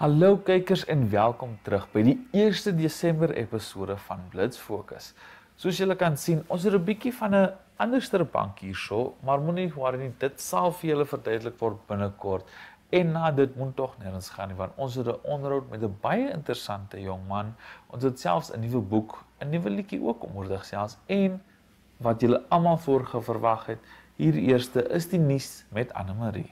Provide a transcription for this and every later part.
Hallo kykers en welkom terug by die 1 Desember episode van Blitz Fokus. Soos julle kan sien, ons het 'n bietjie van 'n anderste bank hierso, maar moenie worry nie, dit sal vir julle verduidelik word binnekort. En na dit moet tog nêrens gaan nie, want ons het 'n onderhoud met 'n baie interessante jong man. Ons het selfs 'n nuwe boek, 'n nuwe liedjie ook om oor te gesels en wat julle almal verwag het, hier eerste is die nuus met Anne-Marie.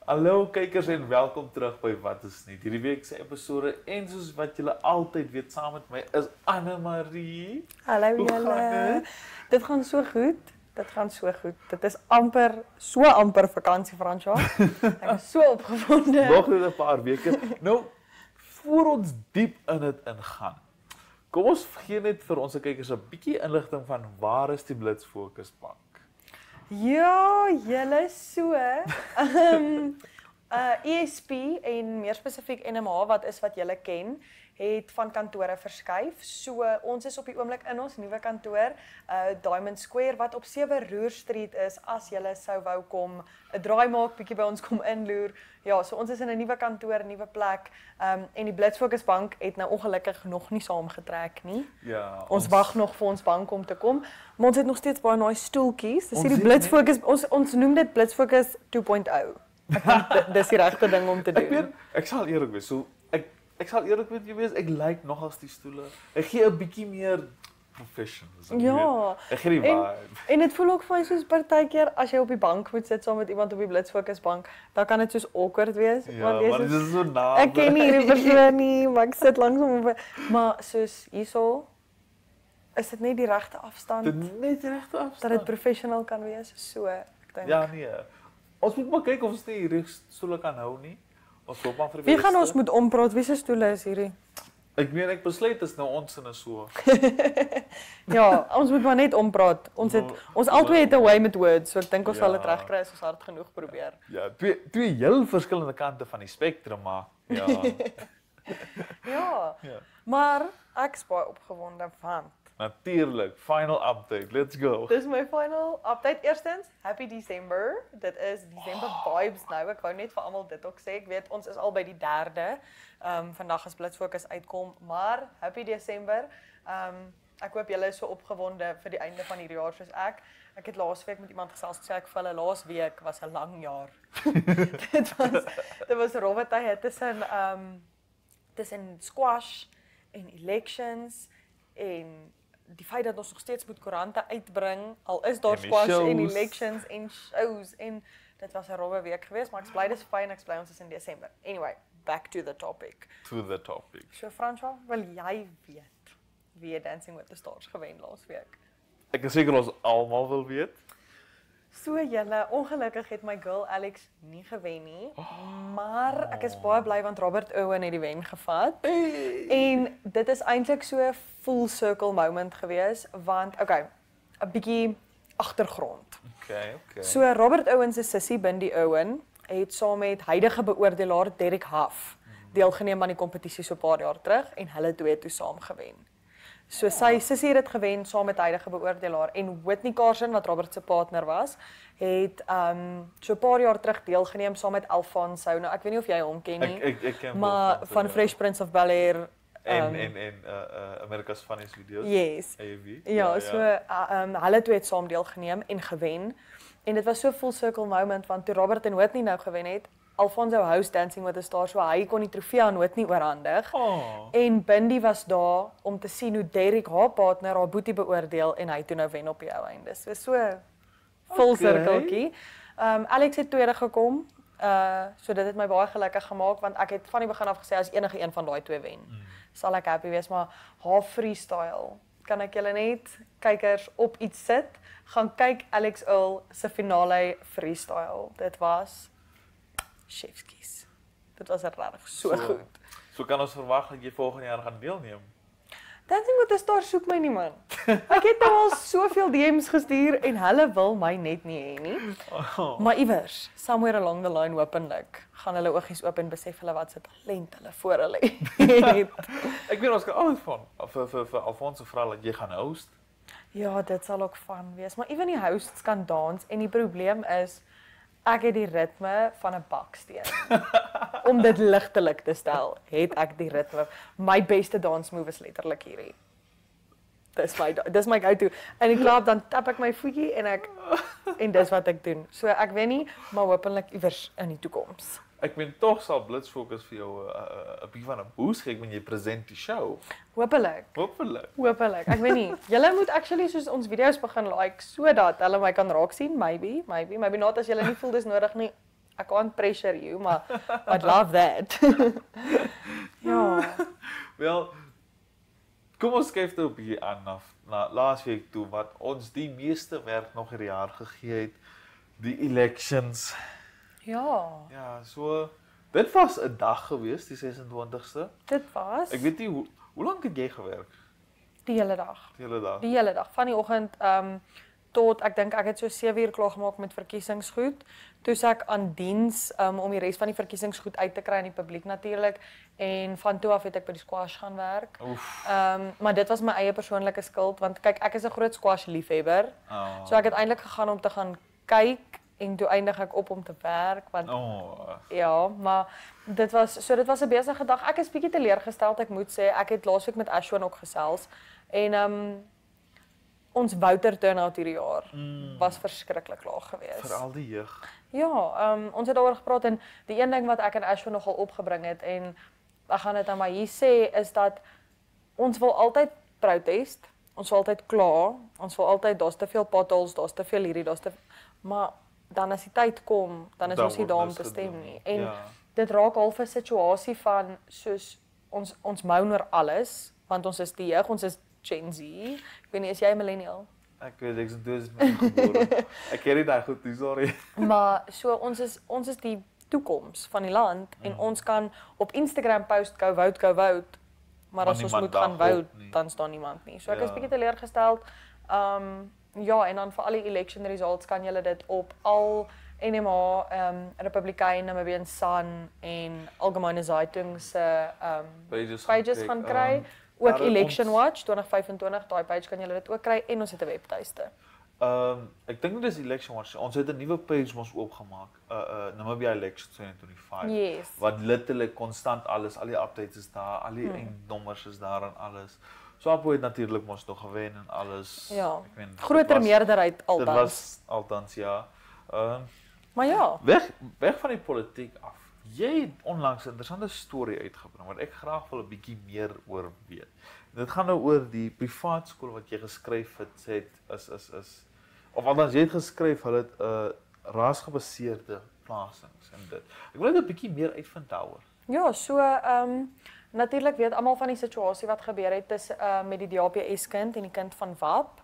Hallo kykers en welkom terug by Wat is Nuut. Hierdie week se episode en soos wat julle altyd weet saam met my is Anne-Marie. Hallo Hoe gaan julle. dit? Dit gaan so goed. Dit gaan so goed. Dit is amper vakansie, Fransja. Ek is so opgewonde. Nog net 'n paar weke. Nou, voor ons diep in dit ingaan. Kom ons gee net vir ons kykers 'n bietjie inligting van waar is die Blitz Fokusbank? Ja, julle so. ESP en meer spesifiek NMH wat julle ken, het van kantore verskuif. So ons is op die oomblik in ons nuwe kantoor, Diamond Square wat op 7 Roer Street is. As julle sou wou kom 'n draai maak, bietjie by ons kom inloer. Ja, so ons is in 'n nuwe kantoor, 'n nuwe plek. En die Blitz Fokusbank het nou ongelukkig nog nie saamgetrek nie. Ja, Ons wag nog vir ons bank om te kom, maar ons het nog steeds baie nice stoeltjies. Dis Ons hierdie het Blitz Fokus, ons noem dit Blitz Fokus 2.0. Ek dink dis die regte ding om te Ek weet, doen. ek sal eerlik wees. So ek sal eerlik met jou wees, ek like nogals die stoele. Ek gee 'n bietjie meer professionalism. Ja. Ek gee die vibe. En dit voel ook vir my soos partykeer as jy op die bank moet sit saam met iemand op die Blitz Fokusbank, dan kan dit soos awkward wees, Ja, want jy maar is dit is so na. ek ken nie hierdie persoon nie, maar ek sit langsom op. Maar soos hierso is dit net die regte afstand Dit net regte afstand. dat dit professional kan wees. So, ek dink. Ja, nee. Ons moet maar kyk of ons nie hierdie stoele kan hou nie. Ons hoop maar vir die Wie gaan beste. ons moet ompraat? Wie se stoele is hierdie? Ek meen ek besluit is nou ons in 'n so. Ja, ons moet maar net ompraat. Ons albei het 'n way met words, so ek dink ons sal dit Ja. regkry as ons hard genoeg probeer. Ja, twee heel verskillende kante van die spektrum, maar ja. Ja. Ja. Maar ek is baie opgewonde want Natuurlik, final update. Let's go. dis my final update. Eerstens, happy December. Dit is December vibes nou. Ek wou net vir almal dit ook sê. Ek weet ons is al by die 3de. Vandag as Blitz Fokus uitkom, maar happy December. Ek hoop julle is so opgewonde vir die einde van hierdie jaar soos ek. Ek het laasweek met iemand gesels gesê ek vir hulle laasweek was 'n lang jaar. dit was rowwe tye tussen squash en elections en die feit dat ons nog steeds moet koerante uitbring, al is daar En die squash en shows. elections en shows en dit was 'n rowwe week geweest, maar ek is bly dis fyn, ek is bly ons is in Desember. Anyway, back to the topic. To the topic. So Franswa, wil jy weet wie het Dancing with the Stars gewen laasweek? Ek is seker ons almal wil weet. So julle, ongelukkig het my girl Alex nie gewen nie, maar ek is baie bly want Robert Owen het die wen gevat. En dit is eintlik so 'n full circle moment gewees, want okay, 'n bietjie agtergrond. Okay. So Robert Owen se sussie Bindi Owen het saam met huidige beoordelaar Derek Huff deelgeneem aan die kompetisie so 'n paar jaar terug en hulle twee het toe saam gewen. So sy sussie het dit gewen saam met huidige beoordelaar en Whitney Carson wat Robert se partner was, het so 'n paar jaar terug deelgeneem saam met Alfonso. Nou ek weet nie of jy hom ken nie. Ek ken maar Alfonso, van ja. Fresh Prince of Bel-Air. En America's Funniest Videos. Yes. AV. Ja, so hulle twee het saam deelgeneem en gewen. En dit was so 'n full circle moment want toe Robert en Whitney nou gewen het, Alfonso host Dancing with the Stars, so hy kon die trofee aan Whitney oorhandig. Oh. En Bindi was daar om te sien hoe Derek haar partner haar boetie beoordeel en hy toe nou wen op die ou einde. So full Okay. cirkeltjie. Alex het tweede gekom. So dit het my baie gelukkig gemaak want ek het van die begin af gesê as enige een van daai twee wen, sal ek happy wees, maar haar freestyle, kan ek julle net kykers op iets sit, gaan kyk Alex Earl se finale freestyle. Dit was chefskies. Dit was regtig so goed. So kan ons verwag dat jy volgende jaar gaan deelneem. Dancing with the Stars soek my nie man. Ek het nou al soveel DM's gestuur en hulle wil my net nie hê nie. Maar iewers, somewhere along the line hopelik, gaan hulle oogies oop en besef hulle wat se talent hulle voor hulle het. Ek weet ons kan altyd van vir Alfonso vra dat jy gaan host. Ja, dit sal ook van wees, maar ewen die hosts kan dans en die probleem is ek het die ritme van 'n baksteen. Om dit ligtelik te stel, het ek die ritme. My beste dansmove is letterlik hierdie. Dis my go-to. In die klub dan tap ek my voetjie en dis wat ek doen. So ek weet nie, maar hopelik iewers in die toekoms. Ek meen tog sal Blitz Fokus vir jou 'n bietjie van 'n boost gee wanneer jy present die show. Hopelik. Hopelik. Ek weet nie. Julle moet actually soos ons video's begin like sodat hulle my kan raak sien, maybe not as julle nie voel dis nodig nie. I can't pressure you, maar I'd love that. Ja. Wel, kom ons kyk nou 'n bietjie aan na laasweek toe wat ons die meeste werk nog hierdie jaar gegee het, die elections. Ja. Ja, so dit was 'n dag gewees, die 26ste. Dit was Ek weet nie hoe lank het jy gewerk? die hele dag. Die hele dag van die oggend tot ek dink ek het so 7 uur klaar gemaak met verkiesingsgoed. Toe's ek aan diens om die res van die verkiesingsgoed uit te kry aan die publiek natuurlik en van toe af het ek by die squash gaan werk. Maar dit was my eie persoonlike skuld want kyk ek is 'n groot squash liefhebber. So ek het eintlik gegaan om te gaan kyk en toe eindig ek op om te werk want ja, maar dit was 'n besige dag. Ek is bietjie teleurgesteld, ek moet sê. Ek het laasweek met Ashwin ook gesels en ons voter turnout hierdie jaar was verskriklik laag geweest. Veral die jeug. Ja, ons het daaroor gepraat en die een ding wat ek en Ashwin nogal opgebring het en ek gaan dit nou maar hier sê is dat ons wil altyd protest, ons wil altyd kla, ons wil altyd daar's te veel potholes, daar's te veel hierdie, maar dan as die tyd kom, dan is ons nie daar om te stem nie. En dit raak half 'n situasie van soos ons moan oor alles, want ons is die jeug, ons is Gen Z. Ek weet nie, is jy 'n millennial? Ek weet ek is in 2000 gebore. Ek ken dit daai goed, sorry. Maar so ons is die toekoms van die land en ons kan op Instagram post go vote, maar as ons moet gaan vote, dan staan niemand nie. So ek is bietjie teleurgesteld. Ja, en dan vir al die election results kan julle dit op al NMA, Republikein, Namibian Sun en Algemene Zeitung se pages gaan kry. Ook Election Watch 2025, daai page kan julle dit ook kry en ons het 'n webtuiste. Ek dink dit is Election Watch. Ons het 'n nuwe page mos oopgemaak. Namibia Elections 2025. Yes. Wat letterlik konstant alles, al die updates is daar, al die eindnommers is daar en alles. Swapo het natuurlik mos nog gewen en alles. Ja. Ek weet groter meerderheid altans. Dit was altans ja. Maar ja, weg van die politiek af. Jy het onlangs 'n interessante storie uitgebring wat ek graag wil 'n bietjie meer oor weet. Dit gaan nou oor die privaat skool wat jy geskryf het, sê of althans jy het geskryf hulle het rasgebaseerde plasings en dit. Ek wil net 'n bietjie meer uitvind daaroor. Ja, so natuurlik weet almal van die situasie wat gebeur het met die DHPS kind en die kind van WAP.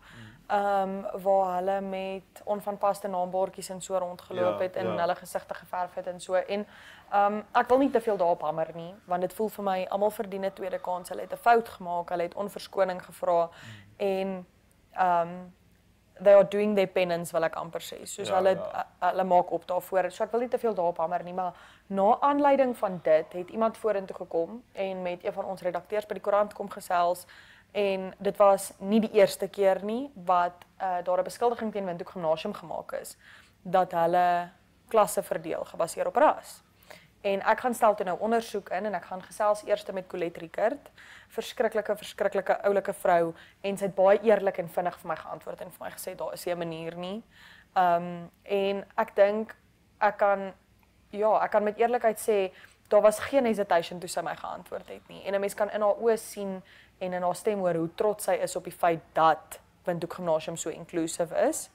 Waar hulle met onvanpaste naambordjies en so rondgeloop het en hulle gesigte geverf het en so en ek wil nie te veel daarop hamer nie want dit voel vir my almal verdien 'n tweede kans. Hulle het 'n fout gemaak, hulle het onverskoning gevra en they are doing their penance wil ek amper sê. Soos hulle maak op daarvoor. So ek wil nie te veel daarop hamer nie, maar na aanleiding van dit het iemand vorentoe gekom en met een van ons redakteurs by die koerant kom gesels. En dit was nie die eerste keer nie wat daar 'n beskuldiging teen Windhoek Gimnasium gemaak is dat hulle klasse verdeel gebaseer op ras. En ek gaan stel toe nou ondersoek in en ek gaan gesels eers met Colette Rickert, verskriklike oulike vrou en sy het baie eerlik en vinnig vir my geantwoord en vir my gesê daar is nie 'n manier nie. En ek dink ek kan met eerlikheid sê daar was geen hesitation toe sy my geantwoord het nie. En 'n mens kan in haar oë sien en in haar stem hoor hoe trots sy is op die feit dat Windhoek Gimnasium so inclusive is.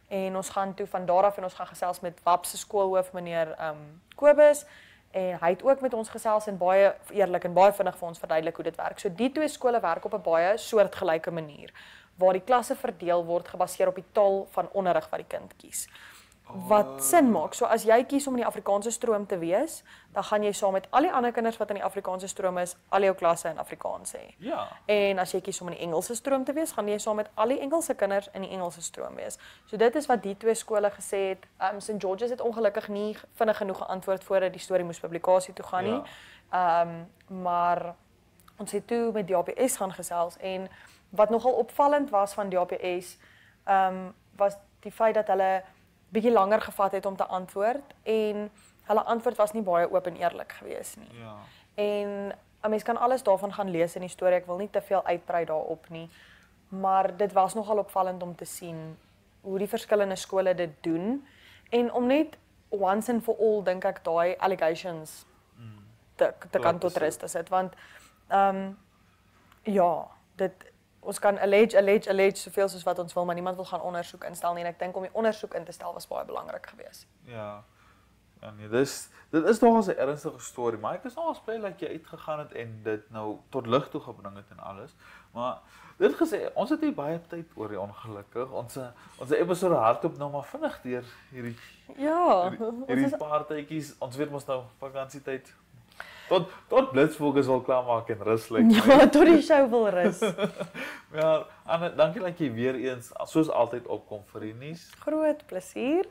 En ons gaan toe van daar af en ons gaan gesels met WAP se skoolhoof meneer Kobus en hy het ook met ons gesels en baie eerlik en baie vinnig vir ons verduidelik hoe dit werk. So die twee skole werk op 'n baie soortgelyke manier waar die klasse verdeel word gebaseer op die taal van onderrig wat die kind kies. Wat sin maak. So as jy kies om in die Afrikaanse stroom te wees, dan gaan jy saam met al die ander kinders wat in die Afrikaanse stroom is, al jou klasse in Afrikaans hê. Ja. En as jy kies om in die Engelse stroom te wees, gaan jy saam met al die Engelse kinders in die Engelse stroom wees. So dit is wat die twee skole gesê het. St George's het ongelukkig nie vinnig genoeg geantwoord voordat die storie moes publikasie toe gaan nie. Maar ons het toe met DHPS gaan gesels en wat nogal opvallend was van DHPS, was die feit dat hulle bietjie langer gevat het om te antwoord en hulle antwoord was nie baie oop en eerlik gewees nie. Ja. En 'n mens kan alles daarvan gaan lees in die storie. Ek wil nie te veel uitbrei daarop nie, maar dit was nogal opvallend om te sien hoe die verskillende skole dit doen en om net once and for all dink ek daai allegations te kan tot rus te sit want ja, ons kan allege soveel soos wat ons wil, maar niemand wil gaan ondersoek instel nie en ek dink om die ondersoek in te stel was baie belangrik geweest. Ja. Ja nee, dit is nogal 'n ernstige storie, maar ek is nogal bly dat jy uitgegaan het en dit nou tot lig toe gebring het en alles. Maar dit gesê, ons het nie baie tyd oor die ongelukkig. Ons episode hardloop nou maar vinnig deur hierdie paar tydjies. Ons weet mos nou vakansietyd. Tot Blitsfokus wil klaarmaak en rus lyk. Ja, tot die show wil rus. Ja, Anne, dankie dat jy weer eens soos altyd opkom vir die nuus. Groot plesier.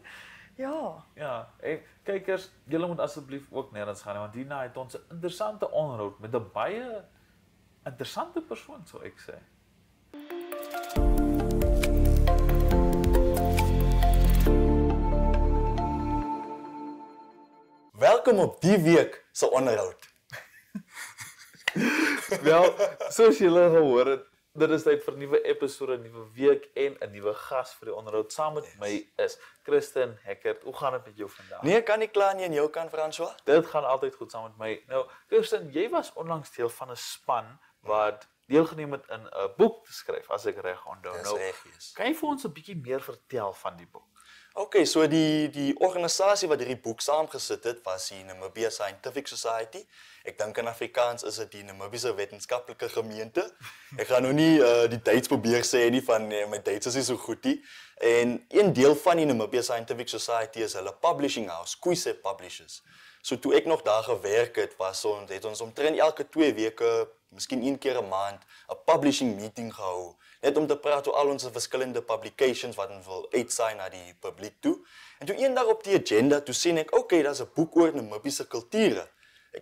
Ja. Ja, en kykers, julle moet asseblief ook nêrens gaan nie, want hierna het ons 'n interessante onderhoud met 'n baie interessante persoon, sou ek sê. Welkom op die week se onderhoud. Wel, soos julle gehoor het, dit is tyd vir 'n nuwe episode, 'n nuwe week en 'n nuwe gas vir die onderhoud. Saam met my is Kristen Heckert. Hoe gaan dit met jou vandag? Nee, kan nie kla nie aan jou kant, François. Dit gaan altyd goed saam met my. Nou, Kristen, jy was onlangs deel van 'n span wat deelgeneem het in 'n boek te skryf, as ek reg onthou. Nou, yes. Kan jy vir ons 'n bietjie meer vertel van die boek? Okay, so die organisasie wat hierdie boek saamgesit het, was die Namibia Scientific Society. Ek dink in Afrikaans is dit die Namibiese Wetenskaplike Gemeente. Ek gaan nou nie die Duits probeer sê nie van my Duits is nie so goed nie. En een deel van die Namibia Scientific Society is hulle publishing house, Kwize Publishers. So toe ek nog daar gewerk het, het ons omtrent elke 2 weke, miskien 1 keer 'n maand, 'n publishing meeting gehou. Net om te praat oor al ons verskillende publications wat ons wil uitsaai na die publiek toe. En toe eendag op die agenda, toe sien ek, okay, daar's 'n boek oor Namibiese kulture.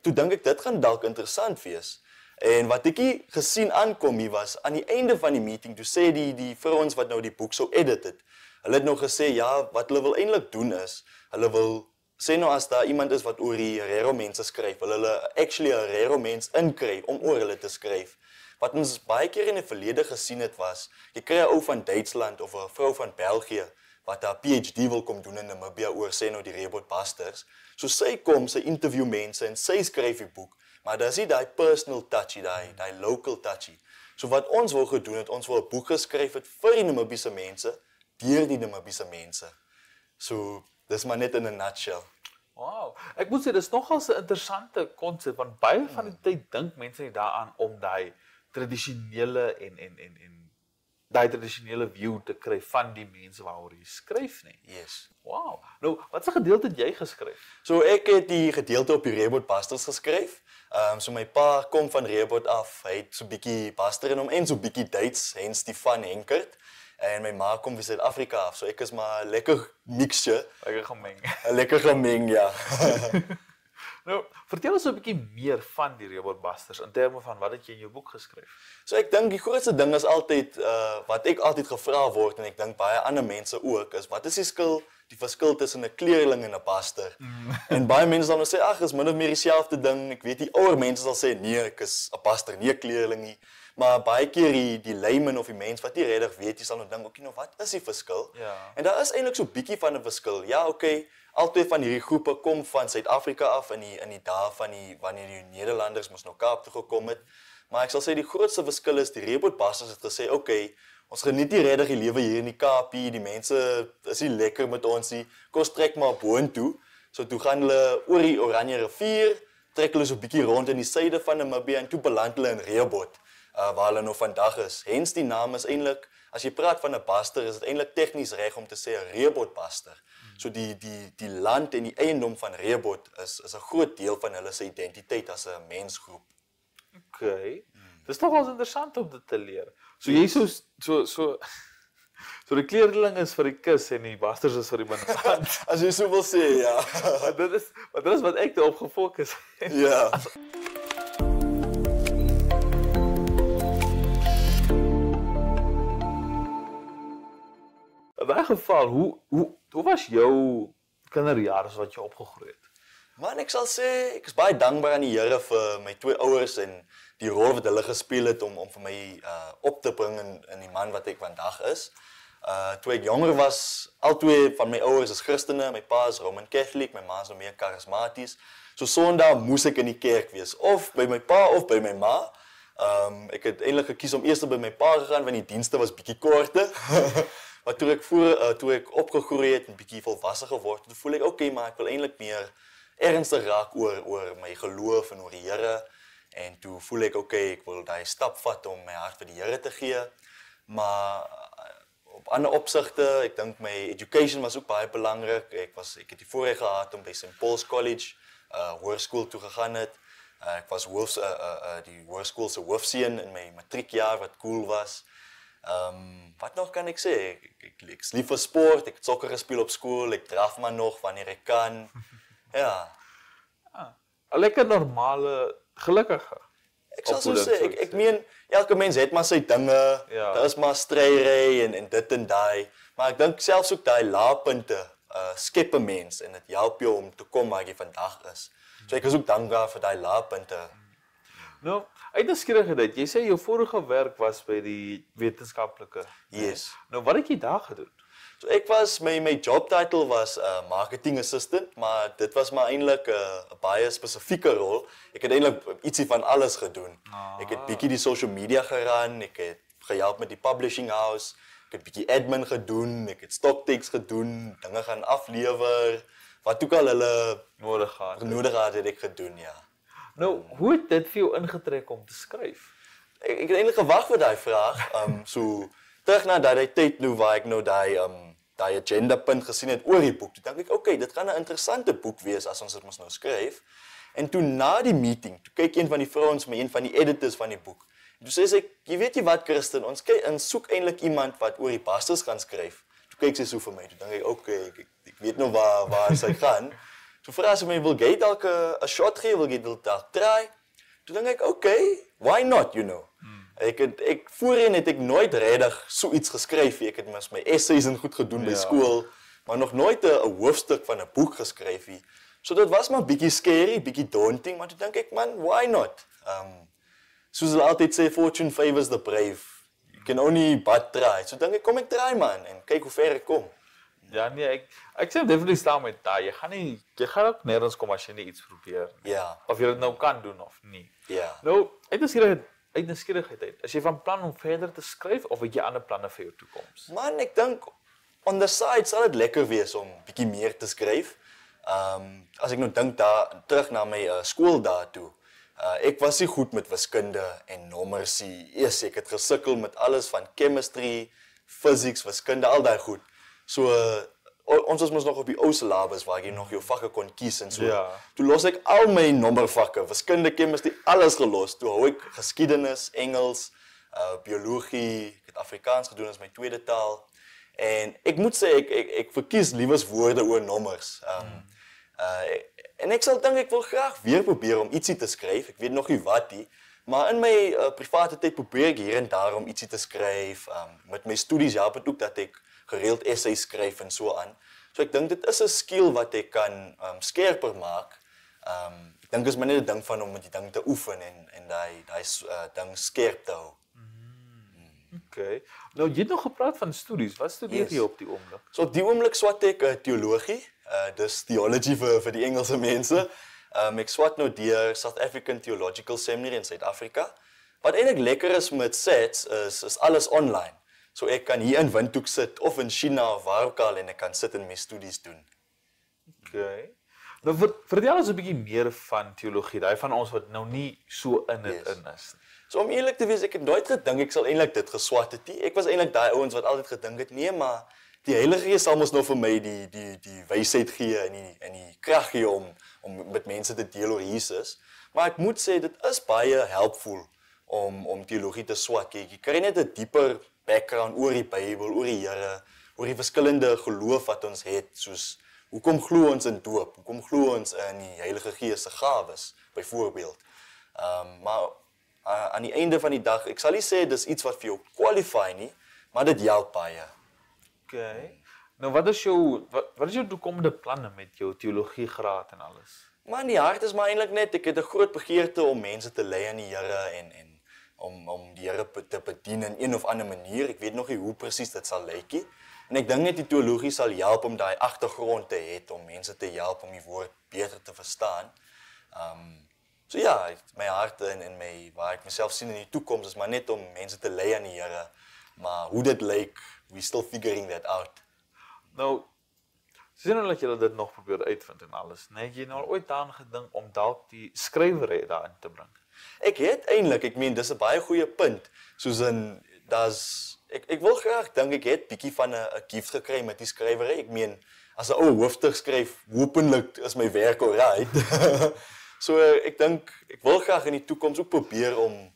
Toe dink ek dit gaan dalk interessant wees. En wat ek hier gesien aankom hier was, aan die einde van die meeting, toe sê die vrouens wat nou die boek sou edit het, hulle het nou gesê, ja, wat hulle wil eintlik doen is, hulle wil sê nou as daar iemand is wat oor die Herero mense skryf, wil hulle actually 'n Herero mens inkry om oor hulle te skryf. Wat ons baie keer in die verlede gesien het was, jy kry 'n ou van Duitsland of 'n vrou van België wat haar PhD wil kom doen in Namibia oor sê nou die Rehoboth Basters. So sy kom, sy interview mense en sy skryf die boek, maar daar is nie daai personal touchy, daai local touchy. So wat ons wou gedoen het, ons wou 'n boek geskryf het vir die Namibiese mense, deur die Namibiese mense. So dis maar net in 'n nutshell. Wow, ek moet sê dis nogal 'n interessante konsep want baie van die tyd dink mense nie daaraan om daai tradisionele en daai tradisionele view te kry van die mense waaroor jy skryf nie. Yes. Wow. Nou, watse gedeelte het jy geskryf? So ek het die gedeelte op die Rehoboth Basters geskryf. So my pa kom van Rehoboth af. Hy het so bietjie Baster in hom en so bietjie Duits, hence die van Henkert. En my ma kom van Suid-Afrika af. So ek is maar 'n lekker mixture, Lekker gemeng. 'n lekker gemeng, ja. Nou, vertel ons 'n bietjie meer van die Rehoboth Basters in terme van wat het jy in jou boek geskryf? So ek dink die grootste ding is altyd wat ek altyd gevra word en ek dink baie ander mense ook is wat is die verskil tussen 'n kleerling en 'n baster? En baie mense dan sê ag, is min of meer dieselfde ding. Ek weet die ouer mense sal sê nee, ek is 'n baster, nie 'n kleerling nie. Maar baie keer die layman of die mens wat nie regtig weet, jy sal nou dink, okay, nou wat is die verskil? Ja. En daar is eintlik so bietjie van 'n verskil. Ja, okay, albei van hierdie groepe kom van Suid-Afrika af in die dae van wanneer die Nederlanders mos nou Kaap toe gekom het. Maar ek sal sê die grootste verskil is die Rehoboth Basters het gesê, okay, ons geniet nie regtig die lewe hier in die Kaap nie. Die mense is nie lekker met ons nie. Kom ons trek maar boontoe. So toe gaan hulle oor die Oranje rivier, trek hulle so 'n bietjie rond in die suide van Namibia en toe beland hulle in Rehoboth. Waar hulle nou vandag is. Hens die naam is eintlik, as jy praat van 'n baster, is dit eintlik tegnies reg om te sê 'n Rehoboth Baster. So die land en die eiendom van Rehoboth is 'n groot deel van hulle se identiteit as 'n mensgroep. Okay. Dis nogal interessant om dit te leer. So jy so die kleerling is vir die kus en die basters is vir die binneland. As jy so wil sê, ja. Dit is wat ek daarop gefokus het. Ja. daai geval, hoe was jou kinderjare as wat jy opgegroei het? Man, ek sal sê ek is baie dankbaar aan die Here vir my twee ouers en die rol wat hulle gespeel het om vir my op te bring in die man wat ek vandag is. Toe ek jonger was, albei van my ouers is Christene, my pa is Roman Catholic, my ma is nou meer karismaties. So Sondag moes ek in die kerk wees, of by my pa of by my ma. Ek het eintlik gekies om eers by my pa gegaan want die dienste was bietjie korter. Maar toe ek opgegroei het en bietjie volwasse geword het, voel ek okay, maar ek wil eintlik meer ernstig raak oor my geloof en oor die Here. En toe voel ek okay, ek wil daai stap vat om my hart vir die Here te gee. Maar op ander opsigte, ek dink my education was ook baie belangrik. Ek het die voorreg gehad om by St. Paul's College hoërskool toe gegaan het. Ek was die hoërskool se hoofseun in my matriekjaar wat cool was. Wat nog kan ek sê? Ek is lief vir sport, ek het sokker gespeel op skool, ek draf maar nog wanneer ek kan. Ja. 'n Lekker normale, gelukkige. Ek sal so sê, ek meen, elke mens het maar sy dinge, daar is maar stryry en dit en daai, maar ek dink selfs ook daai laagpunte skep 'n mens en dit help jou om te kom waar jy vandag is. So ek is ook dankbaar vir daai laagpunte. Nou, uit nuuskierigheid, jy sê jou vorige werk was by die wetenskaplike. Yes. Nou, wat het jy daar gedoen? So ek was, my job title was marketing assistant, maar dit was maar eintlik 'n baie spesifieke rol. Ek het eintlik ietsie van alles gedoen. Ek het bietjie die social media geran, ek het gehelp met die publishing house, ek het bietjie admin gedoen, ek het stock takes gedoen, dinge gaan aflewer, wat ook al hulle nodig gehad het ek gedoen, ja. Nou, hoe het dit vir jou ingetrek om te skryf? Ek het eintlik gewag vir daai vraag, so terug na daai tyd nou waar ek nou daai agenda punt gesien het oor die boek. Toe dink ek, okay, dit gaan 'n interessante boek wees as ons dit mos nou skryf. En toe na die meeting, toe kyk een van die vrouens my, een van die editors van die boek. En toe sê sy, jy weet jy wat Christen, ons soek eintlik iemand wat oor die bastards gaan skryf. Toe kyk sy so vir my, toe dink ek, okay, ek weet nou waar sy gaan. Toe vra sy my, wil jy dalk 'n shot gee, wil jy dit dalk try? Toe dink ek, okay, why not, you know? Voorheen het ek nooit regtig so iets geskryf. Ek het my essays en goed gedoen by skool, maar nog nooit 'n hoofstuk van 'n boek geskryf nie. So dit was maar bietjie scary, bietjie daunting, maar toe dink ek, man, why not? Soos hulle altyd sê, fortune favors the brave. You can only but try. So dink ek, kom ek try man en kyk hoe ver ek kom. Ja nee, ek sê definitely staan met daai. Jy gaan ook nêrens kom as jy nie iets probeer nie. Ja. Of jy dit nou kan doen of nie. Ja. Nou, uit nuuskierigheid, is jy van plan om verder te skryf of het jy ander planne vir jou toekoms? Man, ek dink on the side sal dit lekker wees om bietjie meer te skryf. As ek nou dink terug na my skool daartoe. Ek was nie goed met wiskunde en nommers nie. Ek het gesukkel met alles van chemistry, physics, wiskunde, al daai goed. So ons was mos nog op die ou syllabus waar jy nog jou vakke kon kies en so. Ja. Toe los ek al my nommervakke, wiskunde, chemistry, alles gelos. Toe hou ek geskiedenis, Engels, biologie, ek het Afrikaans gedoen as my tweede taal. En ek moet sê ek verkies liewes woorde oor nommers. En ek sal dink ek wil graag weer probeer om ietsie te skryf. Ek weet nog nie wat nie, maar in my private tyd probeer ek hier en daar om ietsie te skryf. Met my studies help dit ook dat ek gereeld essays skryf en so aan. So ek dink dit is 'n skill wat ek kan skerper maak. Ek dink is maar net 'n ding van om met die ding te oefen en daai ding skerp te hou. Okay. Nou jy het nog gepraat van studies. Wat studeer jy op die oomblik? So op die oomblik swat ek teologie. Dis theology vir die Engelse mense. Ek swat nou deur South African Theological Seminary in Suid-Afrika. Wat eintlik lekker is met SATs is alles online. So ek kan hier in Windhoek sit of in China of waar ook al en ek kan sit en my studies doen. Okay. Nou vertel ons 'n bietjie meer van teologie, daai van ons wat nou nie so in dit in is. So om eerlik te wees, ek het nooit gedink ek sal eintlik dit geswat het nie. Ek was eintlik daai ouens wat altyd gedink het, nee, maar die Heilige Gees sal mos nou vir my die wysheid gee en die krag gee om met mense te deel oor Jesus. Maar ek moet sê dit is baie helpful om teologie te swat. Jy kry net 'n dieper background oor die Bybel, oor die Here, oor die verskillende geloof wat ons het, soos hoekom glo ons in doop? Hoekom glo ons in die Heilige Gees se gawes, byvoorbeeld. Maar aan die einde van die dag, ek sal nie sê dis iets wat vir jou qualify nie, maar dit help baie. Okay. Nou wat is jou toekomende planne met jou teologiegraad en alles? Maar die hart is maar eintlik net, ek het 'n groot begeerte om mense te lei aan die Here en om die Here te bedien in een of ander manier. Ek weet nog nie hoe presies dit sal lyk nie. En ek dink net die teologie sal help om daai agtergrond te hê om mense te help om die woord beter te verstaan. So ja, my hart en my waar ek myself sien in die toekoms is maar net om mense te lei aan die Here. Maar hoe dit lyk, we still figuring that out. Nou, sien nou dat jy dit nog probeer uitvind en alles, nee, het jy nou al ooit daaraan gedink om dalk die skrywery daarin te bring? Ek het eintlik, ek meen dis 'n baie goeie punt. Soos in ek wil graag dink ek het bietjie van 'n gift gekry met die skrywery. Ek meen as 'n ou hoofstuk skryf, hopelik is my werk alright. So ek dink ek wil graag in die toekoms ook probeer om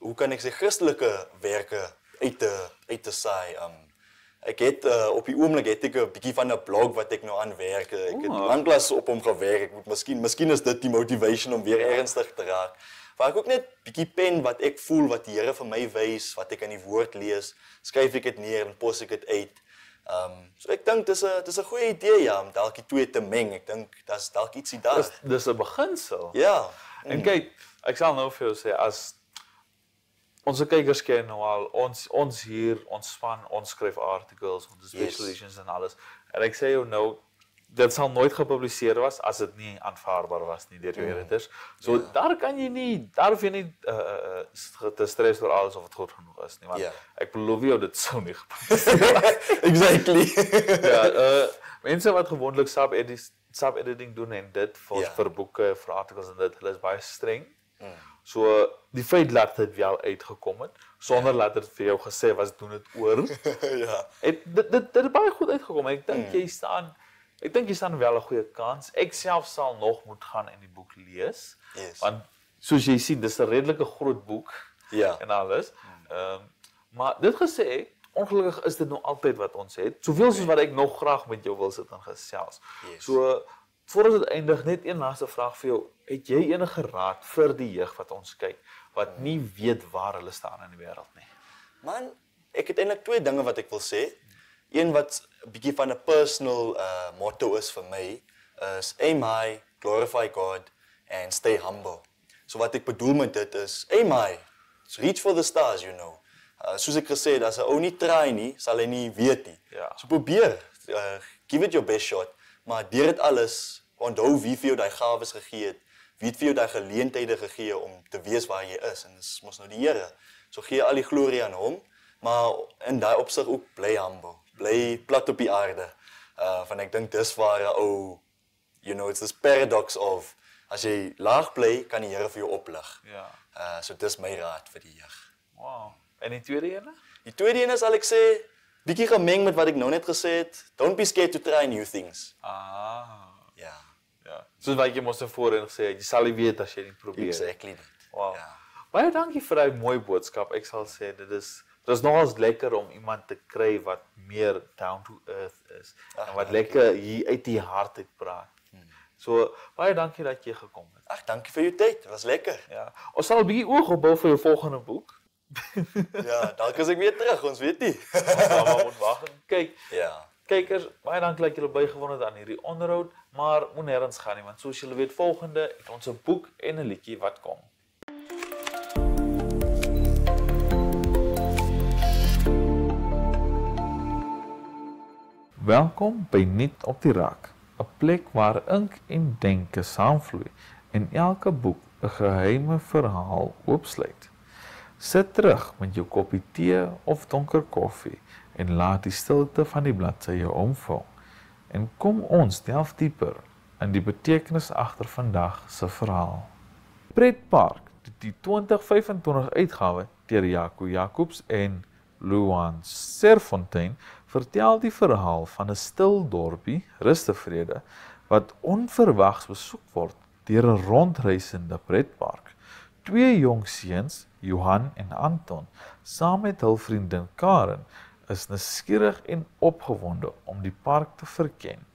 hoe kan ek sê Christelike werke uit te saai. Ek het op die oomblik het ek 'n bietjie van 'n blog wat ek nou aan werk. Ek het lanklaas op hom gewerk. Ek moet miskien is dit die motivation om weer ernstig te raak. Waar ek ook net bietjie pen wat ek voel, wat die Here vir my wys, wat ek in die woord lees, skryf ek dit neer en pos ek dit uit. So ek dink dis 'n goeie idee ja, om dalk die twee te meng. Ek dink daar's dalk ietsie daar. Dis 'n beginsel. Ja. En kyk, ek sal nou vir jou sê as ons kykers ken nou al ons hier, ons span, ons skryf articles, ons special editions en alles. En ek sê jou nou dit sal nooit gepubliseer was as dit nie aanvaarbaar was nie deur jou editors. So daar hoef jy nie te stres oor alles of dit goed genoeg is nie, want ek beloof jou dit sou nie gepubliseer was. Exactly. Ja, mense wat gewoonlik sub-editing doen en dit vir boeke, vir articles en dit, hulle is baie streng. So die feit dat dit wel uitgekom het sonder dat dit vir jou gesê was doen dit oor. Ja. Dit het baie goed uitgekom. Ek dink jy staan wel 'n goeie kans. Ek self sal nog moet gaan en die boek lees. Want soos jy sien, dis 'n redelike groot boek en alles. Maar dit gesê, ongelukkig is dit nog altyd wat ons het. Soveel soos wat ek nog graag met jou wil sit en gesels. So voordat dit eindig, net een laaste vraag vir jou. Het jy enige raad vir die jeug wat ons kyk, wat nie weet waar hulle staan in die wêreld nie? Man, ek het eintlik twee dinge wat ek wil sê. Een wat 'n bietjie van 'n personal motto is vir my, is aim high, glorify God, and stay humble. So wat ek bedoel met dit is, aim high, reach for the stars, you know. Soos ek gesê het, as 'n ou nie try nie, sal hy nie weet nie. So probeer, give it your best shot, maar deur dit alles, onthou wie vir jou daai gawes gegee het, wie het vir jou daai geleenthede gegee om te wees waar jy is, en dis mos nou die Here. So gee al die glorie aan hom, maar in daai opsig ook bly humble, bly plat op die aarde. Want ek dink dis waar 'n ou, you know, it's this paradox of as jy laag bly, kan die Here vir jou oplig. So dis my raad vir die jeug. Wow. En die tweede ene? Die tweede ene sal ek sê, bietjie gemeng met wat ek nou net gesê het, don't be scared to try new things. Ja. Soos wat jy mos voorheen gesê het, jy sal nie weet as jy nie probeer. Exactly dit. Wow. Baie dankie vir daai mooi boodskap. Ek sal sê dit is nogals lekker om iemand te kry wat meer down to earth is en wat lekker hier uit die hart uit praat. So baie dankie dat jy gekom het. Dankie vir jou tyd. Dit was lekker. Ja. Ons sal 'n bietjie oog opbou vir jou volgende boek. Ja, dalk as ek weer terug, ons weet nie. Maar moet wag en kyk. Ja. Kykers, baie dankie dat julle bygewoon het aan hierdie onderhoud, maar moet nêrens gaan nie, want soos julle weet, volgende het ons 'n boek en 'n liedjie wat kom. Welkom by Nuut op die Rak, 'n plek waar ink en denke saamvloei en elke boek 'n geheime verhaal oopsluit. Sit terug met jou koppie tee of donker koffie en laat die stilte van die bladsye jou omvul. En kom ons delf dieper in die betekenis agter vandag se verhaal. Pretpark, die 2025 uitgawe deur Jaco Jacobs en Luan Serfontein, vertel die verhaal van 'n stil dorpie, Rustevrede, wat onverwags besoek word deur 'n rondreisende pretpark. Twee jong seuns, Johan en Anton, saam met hul vriendin Karen, is nuuskierig en opgewonde om die park te verken.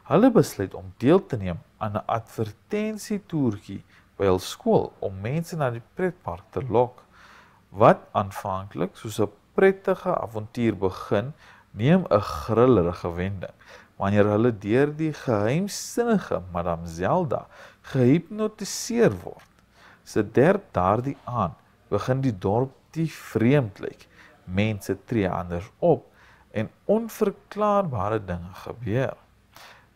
Hulle besluit om deel te neem aan 'n advertensietoertjie by hul skool om mense na die pretpark te lok. Wat aanvanklik soos 'n prettige avontuur begin Neem 'n grillerige wending wanneer hulle deur die geheimsinnige Madame Zelda gehipnotiseer word. Se derde daardie aand begin die dorp die vreemd lyk. Mense tree anders op en onverklaarbare dinge gebeur,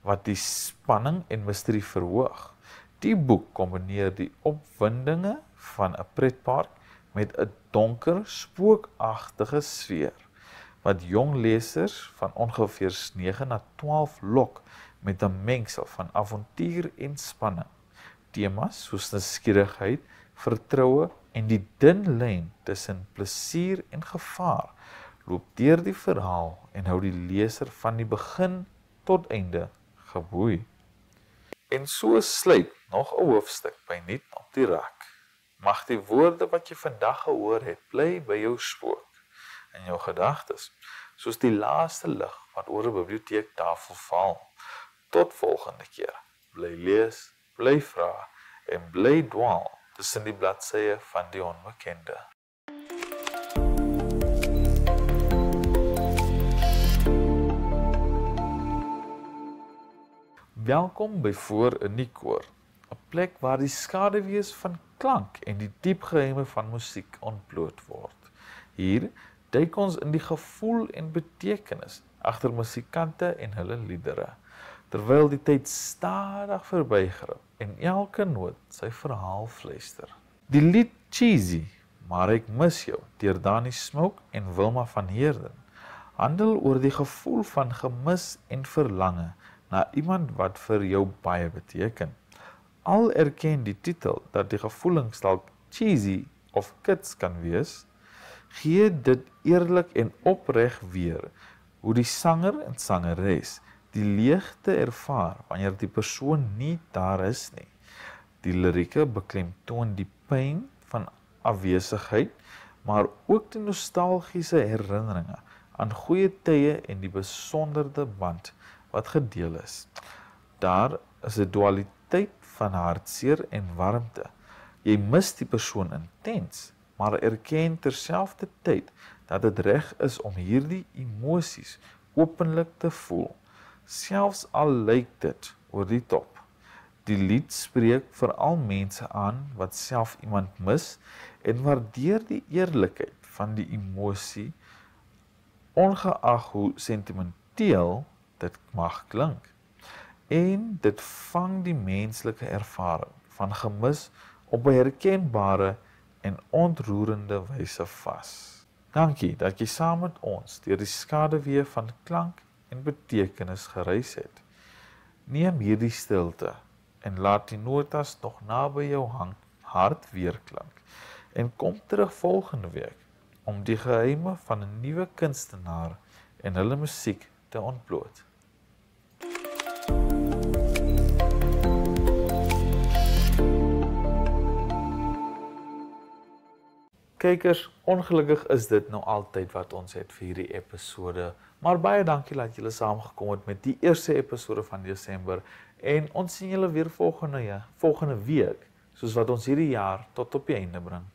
wat die spanning en misterie verhoog. Die boek kombineer die opwindinge van 'n pretpark met 'n donker, spookagtige sfeer, wat jong lesers van ongeveer 9 na 12 lok met 'n mengsel van avontuur en spanning. Temas soos nuuskierigheid, vertroue en die dun lyn tussen plesier en gevaar loop deur die verhaal en hou die leser van die begin tot einde geboei. En so sluit nog 'n hoofstuk by Nuut op die rak. Mag die woorde wat jy vandag gehoor het, bly by jou spook in jou gedagtes, soos die laaste lig wat oor 'n biblioteektafel val. Tot volgende keer. Bly lees, bly vra en bly dwaal tussen die bladsye van die onbekende. Welkom by Voor 'n Nikoor, 'n plek waar die skaduwees van klank en die diep geheime van musiek ontbloot word. Hier duik ons in die gevoel en betekenis agter musikante en hulle liedere, terwyl die tyd stadig verbygrip en elke noot sy verhaal fluister. Die lied Cheesy, Maar ek mis jou, deur Dani Smoke en Wilma van Heerden, handel oor die gevoel van gemis en verlange na iemand wat vir jou baie beteken. Al erken die titel dat die gevoelens dalk cheesy of kits kan wees, gee dit eerlik en opreg weer hoe die sanger en sangeres die leegte ervaar wanneer die persoon nie daar is nie. Die lirieke beklemtoon die pyn van afwesigheid, maar ook die nostalgiese herinneringe aan goeie tye en die besonderde band wat gedeel is. Daar is 'n dualiteit van hartseer en warmte. Jy mis die persoon intens, maar erken terselfdertyd dat dit reg is om hierdie emosies openlik te voel, selfs al lyk dit oor die top. Die lied spreek veral mense aan wat self iemand mis en waardeer die eerlikheid van die emosie, ongeag hoe sentimenteel dit mag klink. En dit vang die menslike ervaring van gemis op 'n herkenbare en ontroerende wyse vas. Dankie dat jy saam met ons deur die skaduwee van klank en betekenis gereis het. Neem hierdie stilte en laat die notas nog naby jou hart weerklink en kom terug volgende week om die geheime van 'n nuwe kunstenaar en hulle musiek te ontbloot. Kykers, ongelukkig is dit nou altyd wat ons het vir hierdie episode, maar baie dankie dat julle saamgekom het met die eerste episode van Desember en ons sien julle weer volgende week, soos wat ons hierdie jaar tot op die einde bring.